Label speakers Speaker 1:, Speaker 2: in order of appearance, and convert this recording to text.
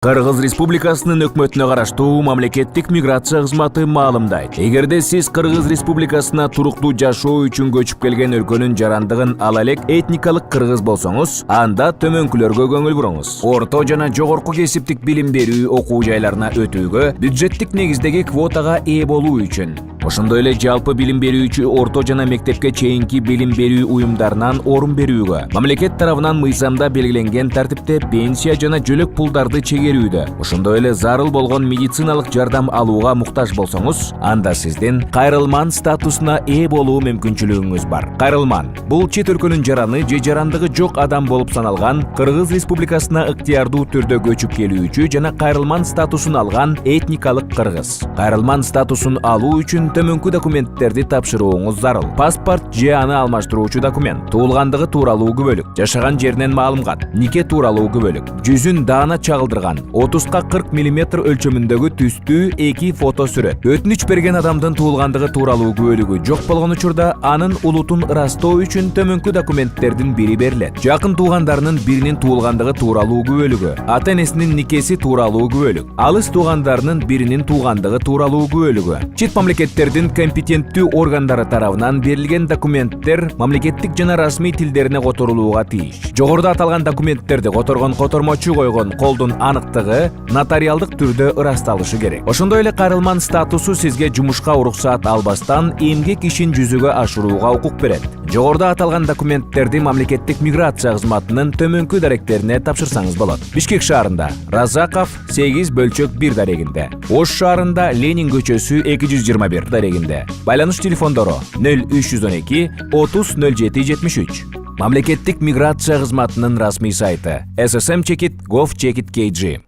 Speaker 1: Кыргыз Республикасынын өкмөтүнө караштуу мамлекеттик миграция кызматы маалымдайт. Эгерде сиз Кыргыз Республикасына туруктуу жашоо үчүн көчүп келген өлкөнүн жарандыгын ала элек этникалык кыргыз болсоңуз, анда төмөнкүлөргө көңүл буруңуз. Орто жана жогорку кесиптик билим берүү окуу жайларына өтүүгө, бюджеттик негиздеги квотага ээ болуу үчүн, ошондой эле жалпы билим берүүчү орто жана мектепке чейинки билим берүү уюмдарынан орун берүүгө, мамлекет тарабынан мыйзамда белгиленген тартипте пенсия жана жөлөк пулдарды чегерүүдө, ошондой эле зарыл болгон медициналык жардам алууга муктаж болсоңуз, анда сиздин кайрылман статусуна ээ болуу мүмкүнчүлүгүңүз бар. Кайрылман — бул чет өлкөнүн жараны же жарандыгы жок адам болуп саналган, Кыргыз Республикасына ыктыярдуу түрдө көчүп келүүчү жана кайрылман статусун алган этникалык кыргыз. Кайрылман статусун алуу үчүн төмөнкү документтерди тапшырууңуз зарыл. Паспорт же аны алмаштыруучу документ, туулгандыгы тууралуу күбөлүк, жашаган жеринен маалымат, нике тууралуу күбөлүк, жүзүн даана чагылдырган 30-40 мм өлчөмүндөгү түстүү 2 фото сүрөт. Өтүнүч берген адамдын туулгандыгы тууралуу күбөлүгү жок болгон учурда анын улутун ырастоо үчүн төмөнкү документтердин бири берилет. Жакын туугандарынын биринин туулгандыгы тууралуу күбөлүгү, ата-энесинин никеси тууралуу күбөлүк, алыс туугандарынын биринин туулгандыгы тууралуу күбөлүгү. Чет мамлекеттердин компетенттүү органдары тарабынан берилген документтер мамлекеттик жана расмий тилдерине которулууга тийиш. Жогоруда аталган документтерди которгон котормочу койгон колдун аныктыгы нотариалдык түрдө ырасталышы керек. Ошондой эле кайрылман статусу сизге жумушка уруксаат албастан эмгек ишин жүзөгө ашырууга укук берет. Жогоруда аталган документтерди мамлекеттик миграция кызматынын төмөнкү даректерине тапшырсаңыз болот. Бишкек шаарында Разаков 8/1 дарегинде, Ош шаарында Ленин көчөсү 221 дарегинде. Байланыш телефондору 0312 30 07 73. Мамлекеттик миграция кызматынын расмий сайты ssm.gov.kg.